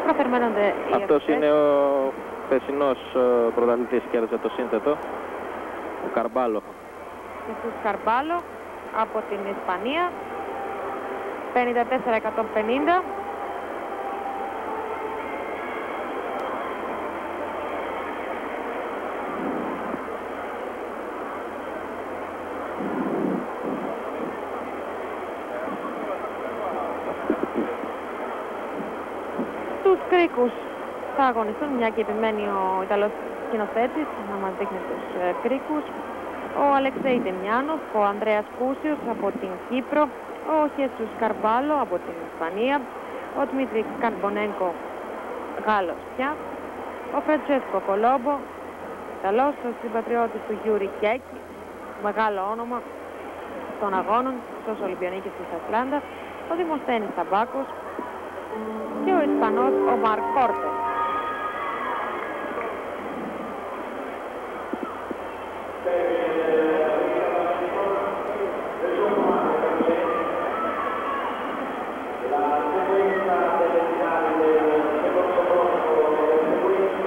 Προφερμαίνονται οι αυτός είναι ο περσινός πρωταθλητής, κέρδισε το σύνθετο, ο Καρμπάλο. Χεσούς Καρμπάλο από την Ισπανία, 54-150. Στους κρίκους θα αγωνιστούν, μια και επιμένει ο Ιταλός σκηνοθέτης να μας δείχνει τους κρίκους, ο Αλεξέη Ντεμιάνοφ, ο Ανδρέας Κούσιος από την Κύπρο, ο Χεσούς Καρμπάλο από την Ισπανία, ο Δημήτρη Καρμπονέγκο, Γάλλος πια, ο Φραντσέσκο Κολόμπο, Ιταλός, ο συμπατριώτης του Γιούρι Κέκη, μεγάλο όνομα των αγώνων στους Ολυμπιονίκες της Ατλάντα, ο Δημοσθένης Ταμπάκος και ο Ισπανός ο Μαρ Κόρτες.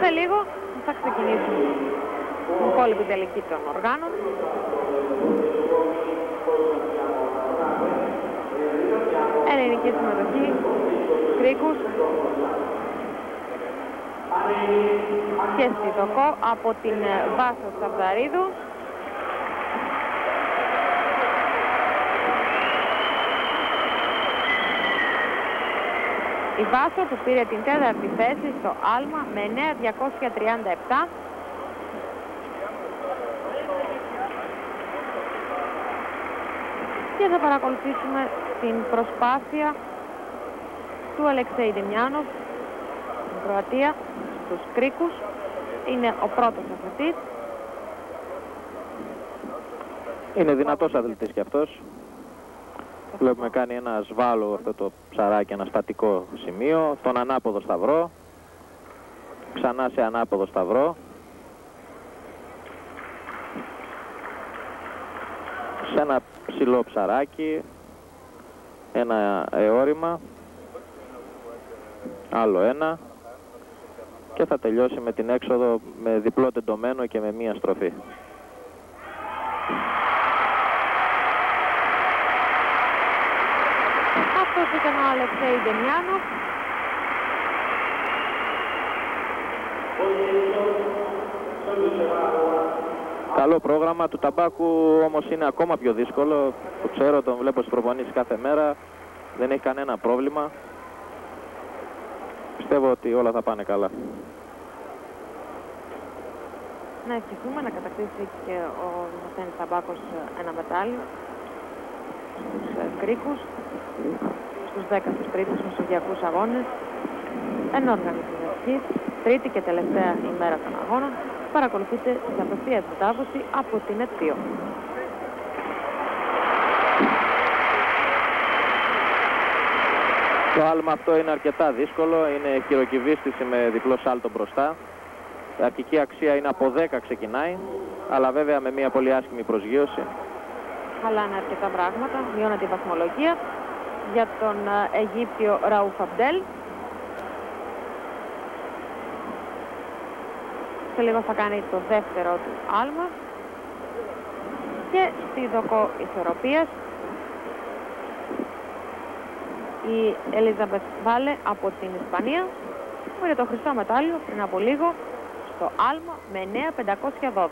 Σε λίγο θα ξεκινήσουν η υπόλοιπη τελική των οργάνων. Ελληνική συμμετοχή, κρίκους και στιδοκό από την Βάσο Σαβδαρίδου. Η Βάσο που πήρε την τέταρτη θέση στο άλμα με 9.237. Και θα παρακολουθήσουμε την προσπάθεια του Αλεξέη Ντεμιάνοφ στην Κροατία, στους κρίκους. Είναι ο πρώτος αθλητής. Είναι δυνατός αθλητής και αυτός. Βλέπουμε κάνει ένα σβάλο αυτό το ψαράκι, ένα στατικό σημείο, τον ανάποδο σταυρό, ξανά σε ανάποδο σταυρό, σε ένα ψηλό ψαράκι, ένα αιώρημα, άλλο ένα και θα τελειώσει με την έξοδο με διπλό τεντωμένο και με μία στροφή. Αυτός ήταν ο Αλεξέη Ντεμιάνοφ. Καλό πρόγραμμα του Ταμπάκου, όμως είναι ακόμα πιο δύσκολο. Το ξέρω, τον βλέπω στις προπονήσεις κάθε μέρα. Δεν έχει κανένα πρόβλημα. Πιστεύω ότι όλα θα πάνε καλά. Να ευχηθούμε να κατακτήσει και ο Δημοσθένης Ταμπάκος ένα μετάλλιο στους κρίκους, στους 13ους μεσογειακούς αγώνες, εν οργανισμής, τρίτη και τελευταία ημέρα των αγώνων. Παρακολουθείτε την απευθείας μετάδοση από την ΕΤ2. Το άλμα αυτό είναι αρκετά δύσκολο, είναι χειροκυβίστηση με διπλό σάλτο μπροστά. Η αρχική αξία είναι από 10 ξεκινάει, αλλά βέβαια με μια πολύ άσχημη προσγείωση. Χαλάνε αρκετά πράγματα, μειώνεται η βαθμολογία για τον Αιγύπτιο Ραούφ Αμπτέλ. Σε λίγο θα κάνει το δεύτερο του άλμα και στη δοκό ισορροπίας η Ελίζαμπεθ Βάλε από την Ισπανία πήρε το χρυσό μετάλλιο πριν από λίγο στο άλμα με 9.512.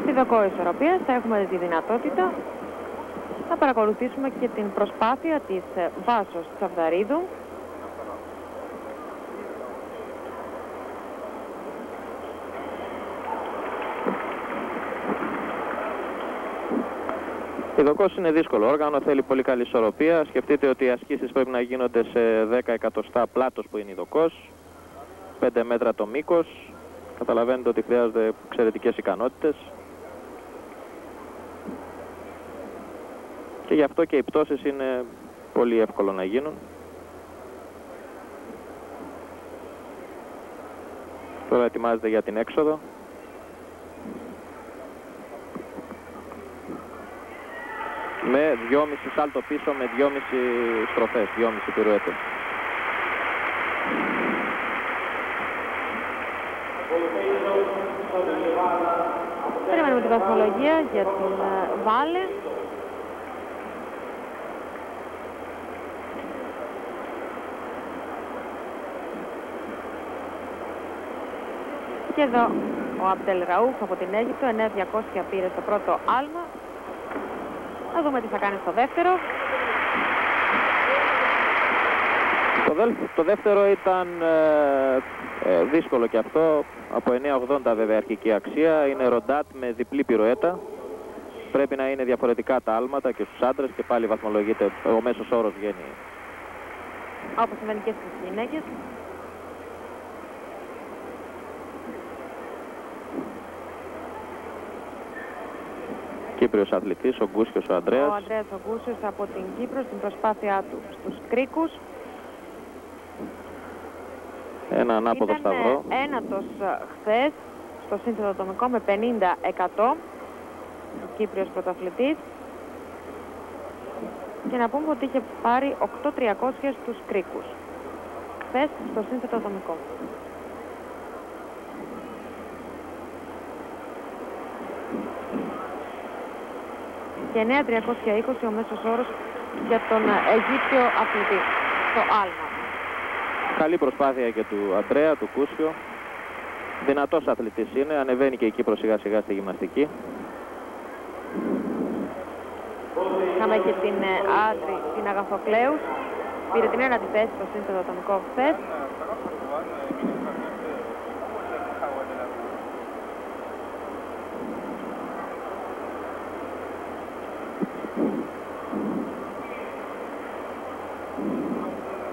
Στη δοκό ισορροπίας θα έχουμε τη δυνατότητα να παρακολουθήσουμε και την προσπάθεια της Βάσος Τσαβδαρίδου. Η δοκός είναι δύσκολο όργανο, θέλει πολύ καλή ισορροπία. Σκεφτείτε ότι οι ασκήσεις πρέπει να γίνονται σε 10 εκατοστά πλάτος που είναι η δοκός, 5 μέτρα το μήκος. Καταλαβαίνετε ότι χρειάζονται εξαιρετικές ικανότητες. Και γι' αυτό και οι πτώσεις είναι Πολύ εύκολο να γίνουν. Τώρα ετοιμάζεται για την έξοδο. Με 2,5 σάλτο πίσω, με 2,5 στροφές, 2,5 πυρουέτες. Περιμένουμε τη βαθμολογία για την Βάλε. Και εδώ ο Αμπτελ Ραούφ από την Αίγυπτο, 9.200 πήρε στο πρώτο άλμα. Να δούμε τι θα κάνει στο δεύτερο. Το δεύτερο ήταν δύσκολο και αυτό, από 9.80 βέβαια αρχική αξία, είναι ροντάτ με διπλή πυρουέτα. Πρέπει να είναι διαφορετικά τα άλματα και στους άντρες και πάλι βαθμολογείται, ο μέσος όρος βγαίνει. Όπως συμβαίνει και στις γυναίκες. Κύπριος αθλητής, ο Γκούσιος ο Ανδρέας. Ο Ανδρέας ο Γκούσιος από την Κύπρο στην προσπάθειά του στους κρίκους. Ένα ανάποδο σταυρό. Ήταν ένατος χθες στο σύνθετο ατομικό με 50%. Ο Κύπριος πρωταθλητής. Και να πούμε ότι είχε πάρει 8.300 στους κρίκους. Χθες στο σύνθετο ατομικό. Και 9.320 ο μέσος όρος για τον Αιγύπτιο αθλητή στο άλμα. Καλή προσπάθεια και του Αντρέα, του Κούσιο. Δυνατός αθλητής είναι, ανεβαίνει και η Κύπρος σιγά σιγά στη γυμναστική. Είχαμε και την Άντρη, την Αγαθοκλέους. Πήρε την ένατη θέση στο σύνθετο ατομικό χθες.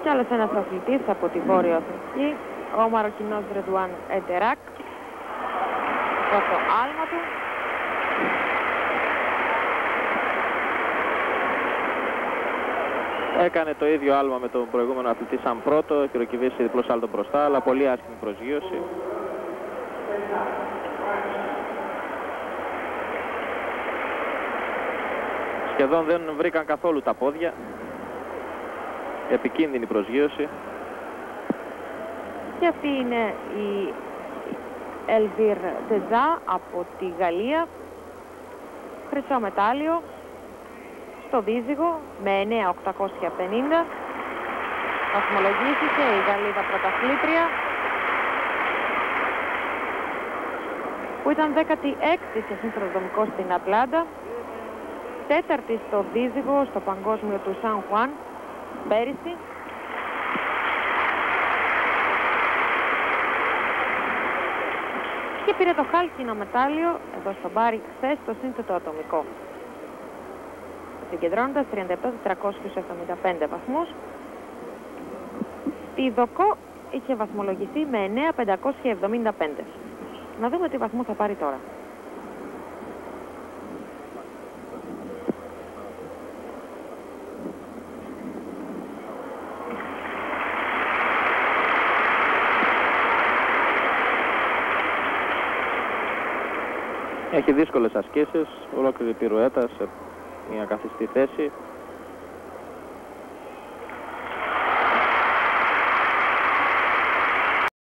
Και άλλος ένας αθλητής από τη Βόρειο Αφρική, ο Μαροκινός Ρεντουάν Εντεράκ, από το άλμα του. Έκανε το ίδιο άλμα με τον προηγούμενο αθλητή σαν πρώτο, χειροκυβήσει διπλό σάλτο μπροστά, αλλά πολύ άσχημη προσγείωση. Σχεδόν δεν βρήκαν καθόλου τα πόδια. Επικίνδυνη προσγείωση. Και αυτή είναι η Ελβίρ Τεζά από τη Γαλλία. Χρυσό μετάλλιο στο δίζυγο με 9.850. Βαθμολογήθηκε η Γαλλίδα πρωταθλήτρια, που ήταν 16η σε σύνθετο ατομικό στην Ατλάντα, 4η στο δίζυγο στο παγκόσμιο του Σαν Χουάν πέρυσι. Και πήρε το χάλκινο μετάλλιο εδώ στο μπάρι χθες στο σύνθετο ατομικό, συγκεντρώνοντας 37.475 βαθμούς. Στη Δοκό είχε βαθμολογηθεί με 9.575. Να δούμε τι βαθμό θα πάρει τώρα. Έχει δύσκολες ασκήσεις, ολόκληρη πυρουέτα σε μια καθιστή θέση.